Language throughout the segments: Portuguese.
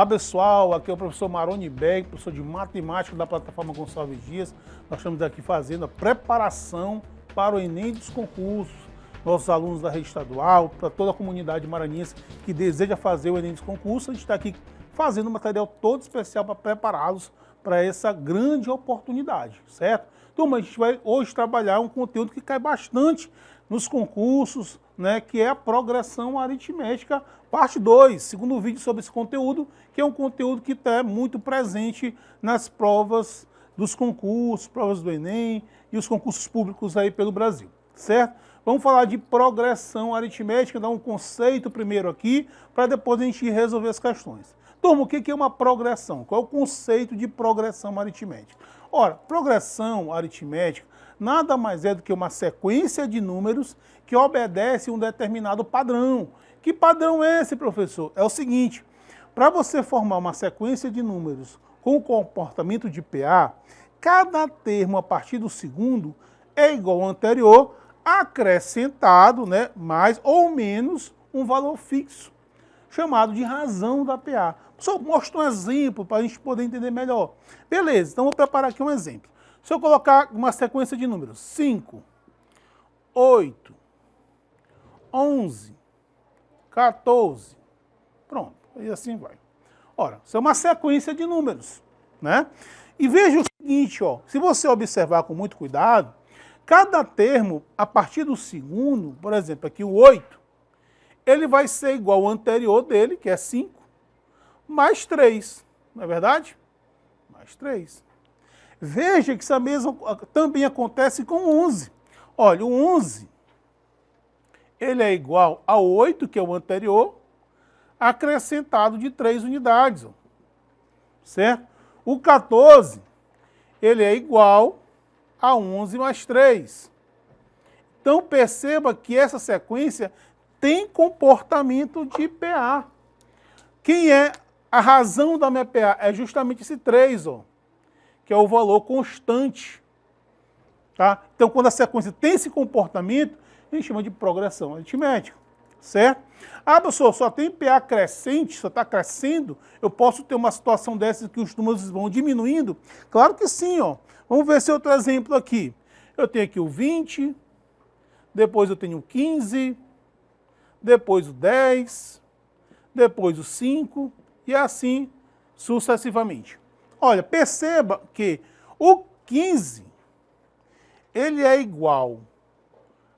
Olá pessoal, aqui é o professor Maroni Beck, professor de matemática da plataforma Gonçalves Dias. Nós estamos aqui fazendo a preparação para o Enem dos concursos. Nossos alunos da rede estadual, para toda a comunidade maranhense que deseja fazer o Enem dos concursos, a gente está aqui fazendo um material todo especial para prepará-los para essa grande oportunidade, certo? Turma, a gente vai hoje trabalhar um conteúdo que cai bastante nos concursos, né, que é a progressão aritmética, parte 2, segundo vídeo sobre esse conteúdo, que é um conteúdo que está muito presente nas provas dos concursos, provas do Enem e os concursos públicos aí pelo Brasil, certo? Vamos falar de progressão aritmética, dar um conceito primeiro aqui, para depois a gente resolver as questões. Turma, o que é uma progressão? Qual é o conceito de progressão aritmética? Ora, progressão aritmética nada mais é do que uma sequência de números que obedece a um determinado padrão. Que padrão é esse, professor? É o seguinte, para você formar uma sequência de números com comportamento de PA, cada termo a partir do segundo é igual ao anterior, acrescentado, né, mais ou menos um valor fixo, chamado de razão da PA. Só mostro um exemplo para a gente poder entender melhor. Beleza, então vou preparar aqui um exemplo. Se eu colocar uma sequência de números 5, 8, 11, 14, pronto, e assim vai. Ora, isso é uma sequência de números, né? E veja o seguinte, ó, se você observar com muito cuidado, cada termo, a partir do segundo, por exemplo, aqui o 8, ele vai ser igual ao anterior dele, que é 5, mais 3, não é verdade? Mais 3. Veja que isso mesmo também acontece com o 11. Olha, o 11, ele é igual ao 8, que é o anterior, acrescentado de 3 unidades, ó, certo? O 14, ele é igual a 11 mais 3. Então, perceba que essa sequência tem comportamento de PA. Quem é a razão da minha PA? É justamente esse 3, ó, que é o valor constante. Tá? Então, quando a sequência tem esse comportamento, a gente chama de progressão aritmética, certo? Ah, professor, só tem PA crescente, só está crescendo, eu posso ter uma situação dessas que os números vão diminuindo? Claro que sim, ó. Vamos ver esse outro exemplo aqui. Eu tenho aqui o 20, depois eu tenho o 15, depois o 10, depois o 5 e assim sucessivamente. Olha, perceba que o 15, ele é igual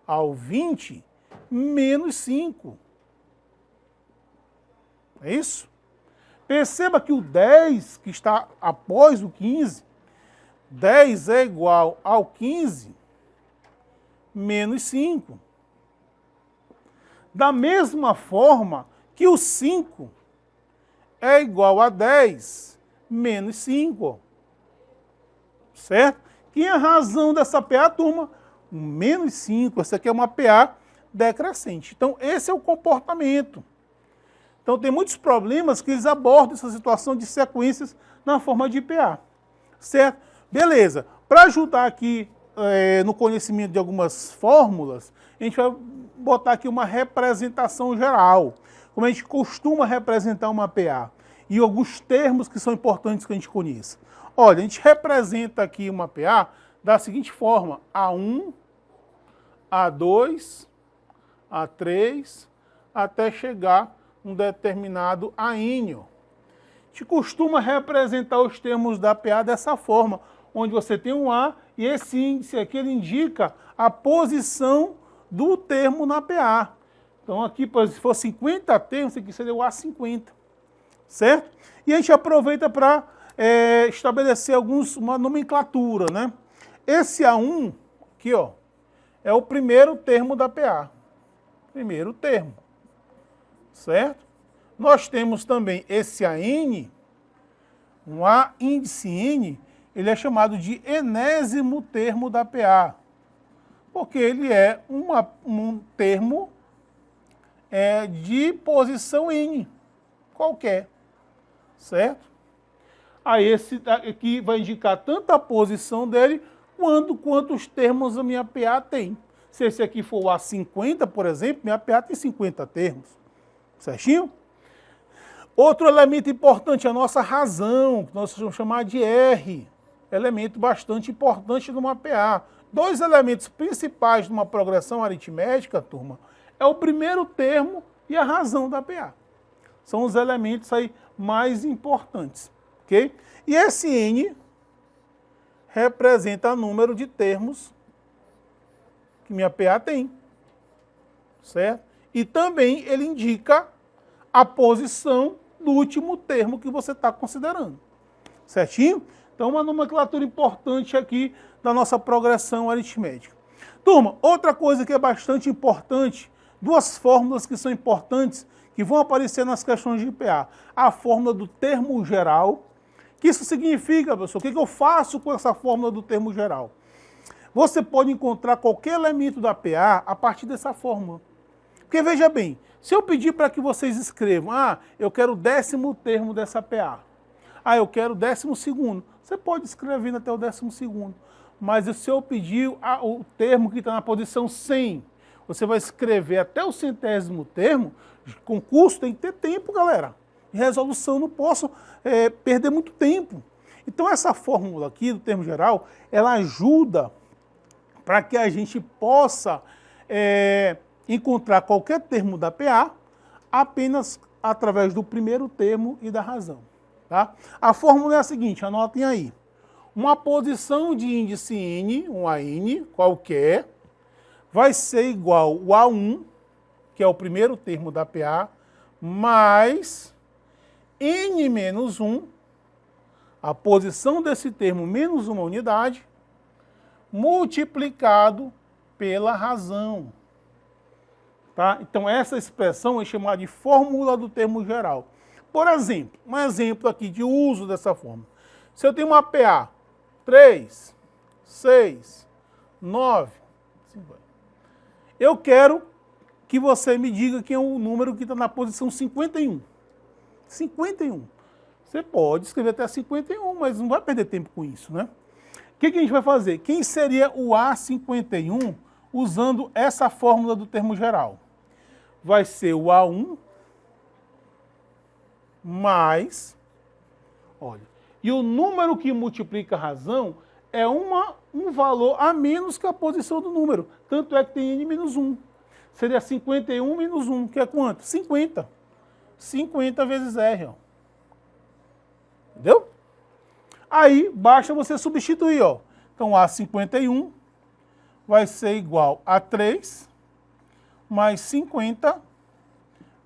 ao 20 menos 5. É isso? Perceba que o 10, que está após o 15, 10 é igual ao 15 menos 5. Da mesma forma que o 5 é igual a 10 menos 5. Certo? Que é a razão dessa PA, turma? O menos 5. Essa aqui é uma PA decrescente. Então, esse é o comportamento. Então, tem muitos problemas que eles abordam essa situação de sequências na forma de PA. Certo? Beleza. Para ajudar aqui no conhecimento de algumas fórmulas, a gente vai botar aqui uma representação geral. Como a gente costuma representar uma PA. E alguns termos que são importantes que a gente conheça. Olha, a gente representa aqui uma PA da seguinte forma: A1, A2, A3, até chegar um determinado AN. A gente costuma representar os termos da PA dessa forma, onde você tem um A e esse índice aqui ele indica a posição do termo na PA. Então aqui, se for 50 termos, aqui seria o A50. Certo? E a gente aproveita para estabelecer uma nomenclatura, né? Esse A1, aqui, ó, é o primeiro termo da PA. Primeiro termo. Certo? Nós temos também esse AN, um A índice N, ele é chamado de enésimo termo da PA. Porque ele é um termo de posição N, qualquer. Certo? Aí esse aqui vai indicar tanto a posição dele, quantos termos a minha PA tem. Se esse aqui for o A50, por exemplo, minha PA tem 50 termos. Certinho? Outro elemento importante é a nossa razão, que nós vamos chamar de R. Elemento bastante importante numa PA. Dois elementos principais de uma progressão aritmética, turma, é o primeiro termo e a razão da PA. São os elementos aí mais importantes, ok? E esse N representa o número de termos que minha PA tem, certo? E também ele indica a posição do último termo que você está considerando, certinho? Então, uma nomenclatura importante aqui da nossa progressão aritmética. Turma, outra coisa que é bastante importante, duas fórmulas que são importantes, que vão aparecer nas questões de PA. A fórmula do termo geral. O que isso significa, professor? O que eu faço com essa fórmula do termo geral? Você pode encontrar qualquer elemento da PA a partir dessa fórmula. Porque veja bem, se eu pedir para que vocês escrevam, eu quero o 10º termo dessa PA. Eu quero o 12º. Você pode escrever até o 12º. Mas se eu pedir o termo que está na posição 100, você vai escrever até o 100º termo. Concurso tem que ter tempo, galera. De resolução, não posso perder muito tempo. Então essa fórmula aqui do termo geral, ela ajuda para que a gente possa encontrar qualquer termo da PA apenas através do primeiro termo e da razão. Tá? A fórmula é a seguinte, anotem aí. Uma posição de índice N, um AN qualquer, vai ser igual ao A1, que é o primeiro termo da PA, mais N menos 1, a posição desse termo menos uma unidade, multiplicado pela razão. Tá? Então, essa expressão é chamada de fórmula do termo geral. Por exemplo, um exemplo aqui de uso dessa fórmula. Se eu tenho uma PA 3, 6, 9, eu quero que você me diga quem é o número que está na posição 51. 51. Você pode escrever até 51, mas não vai perder tempo com isso, né? O que a gente vai fazer? Quem seria o A51 usando essa fórmula do termo geral? Vai ser o A1 mais, olha, e o número que multiplica a razão é um valor a menos que a posição do número. Tanto é que tem N menos 1. Seria 51 menos 1, que é quanto? 50. 50 vezes R, ó. Entendeu? Aí, basta você substituir, ó. Então, A51 vai ser igual a 3 mais 50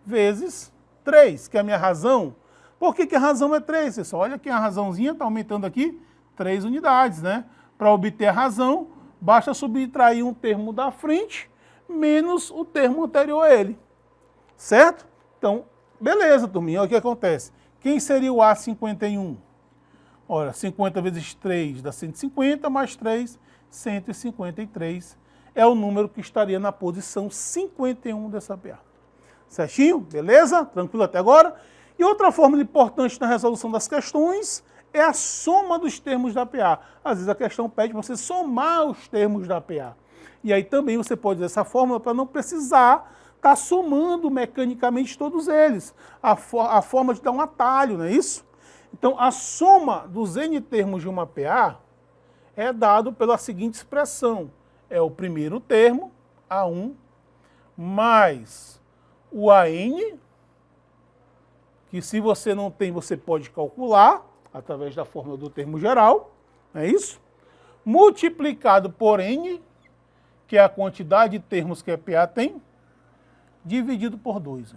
vezes 3, que é a minha razão. Por que a razão é 3, pessoal? Olha aqui, a razãozinha está aumentando aqui 3 unidades, né? Para obter a razão, basta subtrair um termo da frente menos o termo anterior a ele. Certo? Então, beleza, turminha. Olha o que acontece. Quem seria o A51? Olha, 50 vezes 3 dá 150, mais 3, 153. É o número que estaria na posição 51 dessa PA. Certinho? Beleza? Tranquilo até agora? E outra fórmula importante na resolução das questões é a soma dos termos da PA. Às vezes a questão pede para você somar os termos da PA. E aí também você pode usar essa fórmula para não precisar estar somando mecanicamente todos eles. A forma de dar um atalho, não é isso? Então, a soma dos N termos de uma PA é dado pela seguinte expressão. É o primeiro termo, A1, mais o AN, que se você não tem, você pode calcular, através da fórmula do termo geral, não é isso? Multiplicado por N, que é a quantidade de termos que a PA tem, dividido por 2.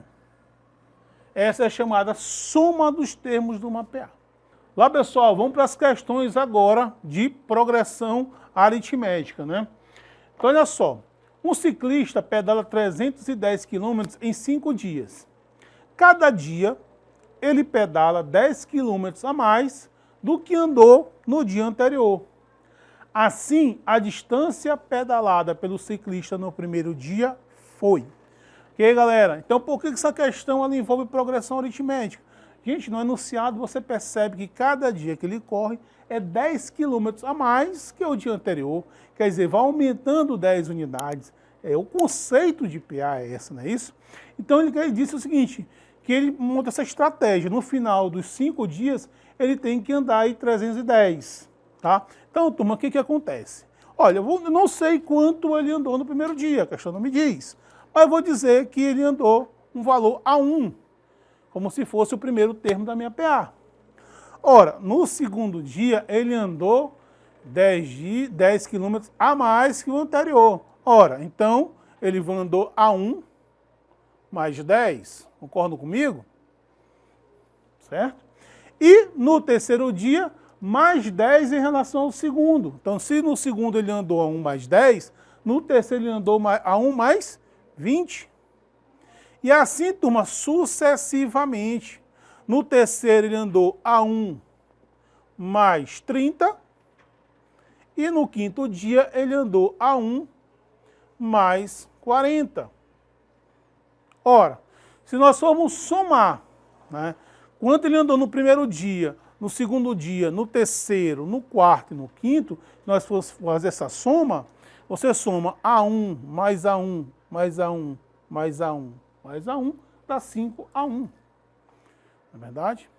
Essa é a chamada soma dos termos de uma PA. Lá, pessoal, vamos para as questões agora de progressão aritmética, né? Então, olha só. Um ciclista pedala 310 km em 5 dias. Cada dia, ele pedala 10 km a mais do que andou no dia anterior. Assim, a distância pedalada pelo ciclista no primeiro dia foi. Ok, galera? Então, por que essa questão ela envolve progressão aritmética? Gente, no enunciado você percebe que cada dia que ele corre é 10 km a mais que o dia anterior. Quer dizer, vai aumentando 10 unidades. O conceito de PA é esse, não é isso? Então, ele disse o seguinte, que ele monta essa estratégia. No final dos 5 dias, ele tem que andar aí 310, tá? Então, turma, o que acontece? Olha, eu não sei quanto ele andou no primeiro dia, a questão não me diz, mas eu vou dizer que ele andou um valor A1, como se fosse o primeiro termo da minha PA. Ora, no segundo dia, ele andou 10 quilômetros a mais que o anterior. Ora, então, ele andou A1 mais 10, concordam comigo? Certo? E no terceiro dia, mais 10 em relação ao segundo. Então, se no segundo ele andou A1 mais 10, no terceiro ele andou A1 mais 20. E assim, turma, sucessivamente. No terceiro ele andou A1 mais 30. E no quinto dia ele andou A1 mais 40. Ora, se nós formos somar, né, quanto ele andou no primeiro dia, no segundo dia, no terceiro, no quarto e no quinto, se nós formos fazer essa soma, você soma A1 mais A1 mais A1 mais A1 mais A1, dá 5A1. Não é verdade?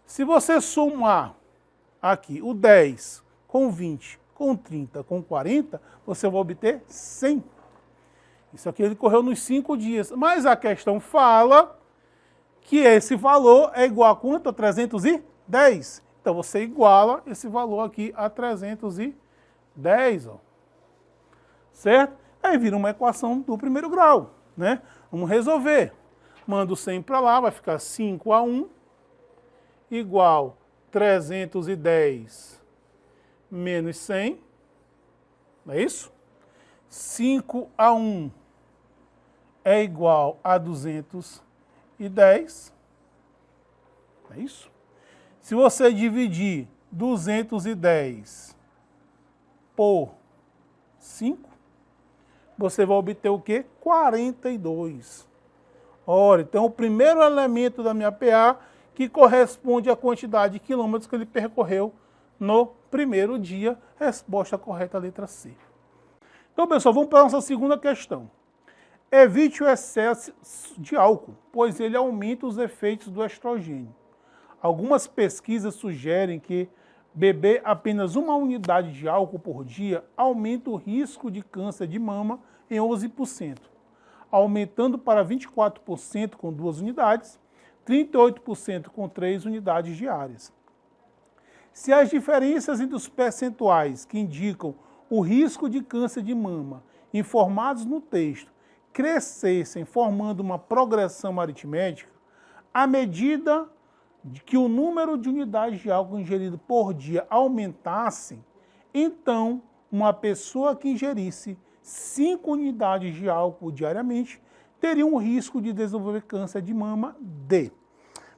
Se você somar aqui o 10 com 20, com 30, com 40, você vai obter 100. Isso aqui ele correu nos 5 dias. Mas a questão fala que esse valor é igual a quanto? A 310. Então você iguala esse valor aqui a 310. Ó. Certo? Aí vira uma equação do primeiro grau. Né? Vamos resolver. Manda o 100 para lá, vai ficar 5A1 igual 310 menos 100. Não é isso? 5A1 é igual a 210. É isso? Se você dividir 210 por 5, você vai obter o quê? 42. Ora, então o primeiro elemento da minha PA que corresponde à quantidade de quilômetros que ele percorreu no primeiro dia. Resposta correta, letra C. Então, pessoal, vamos para a nossa segunda questão. Evite o excesso de álcool, pois ele aumenta os efeitos do estrogênio. Algumas pesquisas sugerem que beber apenas uma unidade de álcool por dia aumenta o risco de câncer de mama em 11%, aumentando para 24% com 2 unidades, 38% com 3 unidades diárias. Se as diferenças entre os percentuais que indicam o risco de câncer de mama informados no texto crescessem formando uma progressão aritmética, à medida que o número de unidades de álcool ingerido por dia aumentasse, então uma pessoa que ingerisse 5 unidades de álcool diariamente teria um risco de desenvolver câncer de mama D.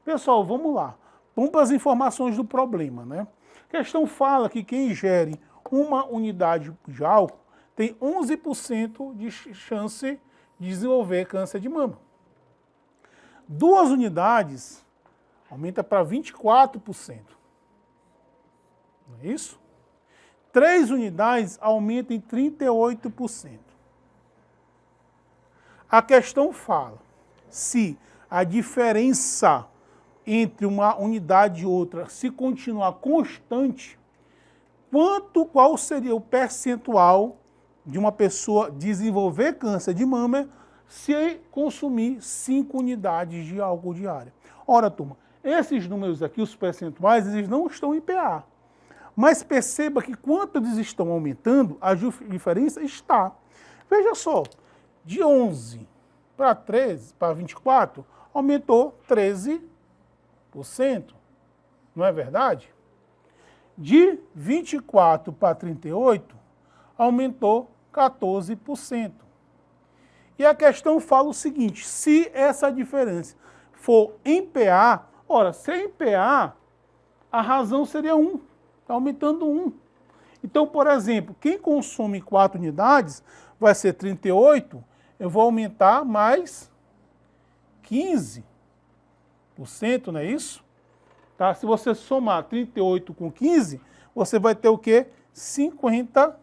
Pessoal, vamos lá. Vamos para as informações do problema, né? A questão fala que quem ingere uma unidade de álcool tem 11% de chance de desenvolver câncer de mama. 2 unidades aumenta para 24%. Não é isso? 3 unidades aumenta em 38%. A questão fala se a diferença entre uma unidade e outra se continuar constante, qual seria o percentual de uma pessoa desenvolver câncer de mama se consumir 5 unidades de álcool diário. Ora, turma, esses números aqui, os percentuais, eles não estão em PA. Mas perceba que quanto eles estão aumentando, a diferença está. Veja só, de 11 para 13, para 24, aumentou 13%. Não é verdade? De 24 para 38, aumentou 14%. E a questão fala o seguinte, se essa diferença for em PA, ora, se é em PA, a razão seria 1, está aumentando 1. Então, por exemplo, quem consome 4 unidades vai ser 38, eu vou aumentar mais 15%, não é isso? Tá? Se você somar 38 com 15, você vai ter o quê? 53%.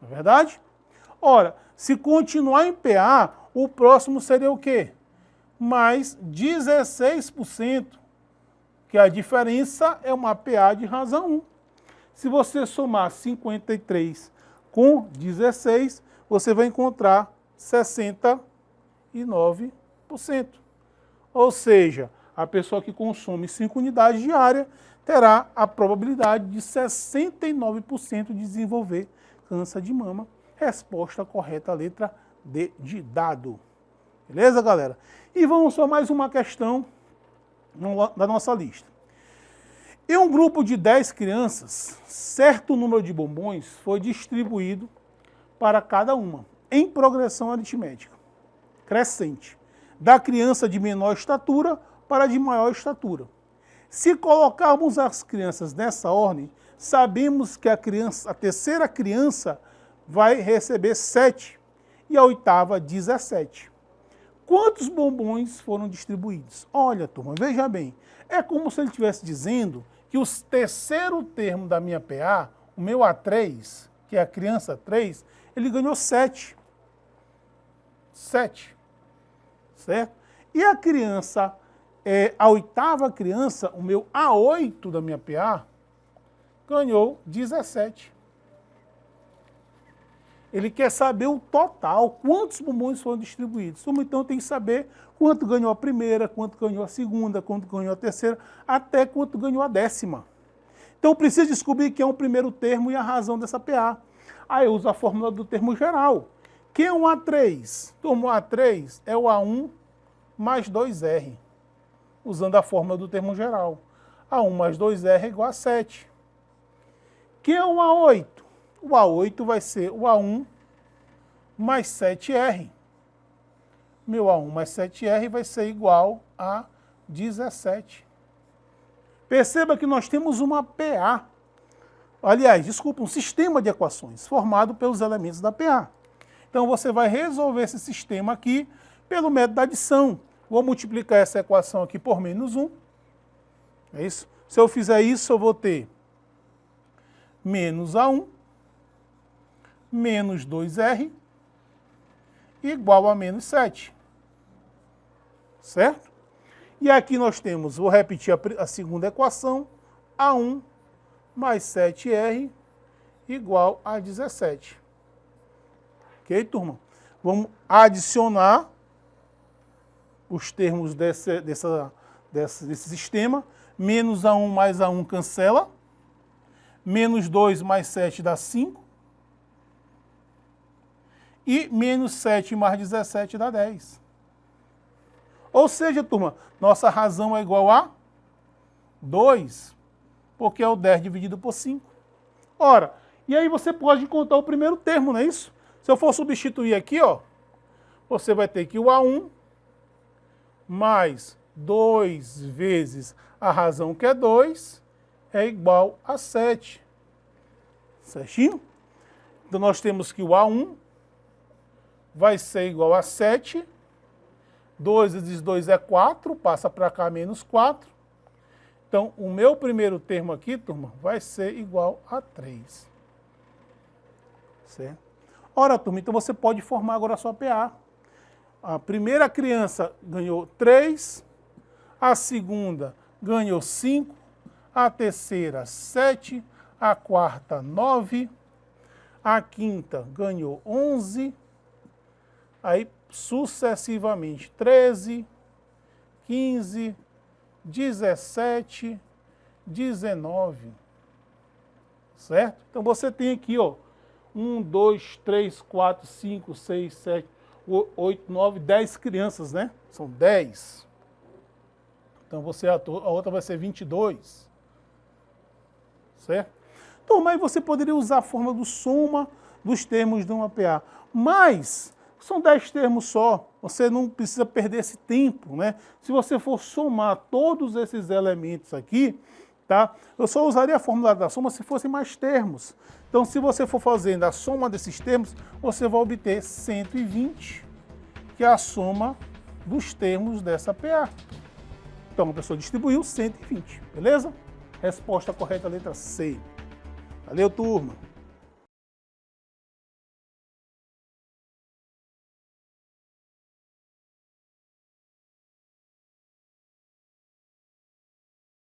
Não é verdade? Ora, se continuar em PA, o próximo seria o quê? Mais 16%, que a diferença é uma PA de razão 1. Se você somar 53 com 16, você vai encontrar 69%. Ou seja, a pessoa que consome 5 unidades diárias terá a probabilidade de 69% de desenvolver câncer de mama. Resposta correta, letra D de dado. Beleza, galera? E vamos para mais uma questão da nossa lista. Em um grupo de 10 crianças, certo número de bombons foi distribuído para cada uma, em progressão aritmética crescente, da criança de menor estatura para a de maior estatura. Se colocarmos as crianças nessa ordem, sabemos que a terceira criança vai receber 7 e a oitava 17. Quantos bombons foram distribuídos? Olha, turma, veja bem, é como se ele estivesse dizendo que o terceiro termo da minha PA, o meu A3, que é a criança 3, ele ganhou 7. 7. Certo? E a criança, a oitava criança, o meu A8 da minha PA, ganhou 17. Ele quer saber o total, quantos bombons foram distribuídos. Então tem que saber quanto ganhou a primeira, quanto ganhou a segunda, quanto ganhou a terceira, até quanto ganhou a 10ª. Então precisa descobrir quem é o primeiro termo e a razão dessa PA. Aí eu uso a fórmula do termo geral. Quem é um A3? Então o A3 é o A1 mais 2R, usando a fórmula do termo geral. A1 mais 2R é igual a 7. Quem é um A8? O A8 vai ser o A1 mais 7R. Meu A1 mais 7R vai ser igual a 17. Perceba que nós temos uma PA. Aliás, desculpa, um sistema de equações formado pelos elementos da PA. Então você vai resolver esse sistema aqui pelo método da adição. Vou multiplicar essa equação aqui por menos 1. É isso? Se eu fizer isso, eu vou ter menos A1 menos 2R igual a menos 7. Certo? E aqui nós temos, vou repetir a segunda equação, A1 mais 7R igual a 17. Ok, turma? Vamos adicionar os termos desse sistema. Menos A1 mais A1 cancela. Menos 2 mais 7 dá 5. E menos 7 mais 17 dá 10. Ou seja, turma, nossa razão é igual a 2, porque é o 10 dividido por 5. Ora, e aí você pode contar o primeiro termo, não é isso? Se eu for substituir aqui, ó, você vai ter que o A1 mais 2 vezes a razão que é 2 é igual a 7. Certinho? Então nós temos que o A1 vai ser igual a 7. 2 vezes 2 é 4, passa para cá menos 4. Então, o meu primeiro termo aqui, turma, vai ser igual a 3. Certo? Ora, turma, então você pode formar agora a sua PA. A primeira criança ganhou 3, a segunda ganhou 5, a terceira 7, a quarta 9, a quinta ganhou 11, aí sucessivamente 13, 15, 17, 19, certo? Então você tem aqui, ó, 1, 2, 3, 4, 5, 6, 7, 8, 9, 10 crianças, né? São 10. Então você, a outra vai ser 22, certo? Então, mas você poderia usar a forma do soma dos termos de uma PA, mas são 10 termos só, você não precisa perder esse tempo, né? Se você for somar todos esses elementos aqui, tá? Eu só usaria a fórmula da soma se fossem mais termos. Então, se você for fazendo a soma desses termos, você vai obter 120, que é a soma dos termos dessa PA. Então, a pessoa distribuiu 120, beleza? Resposta correta, letra C. Valeu, turma!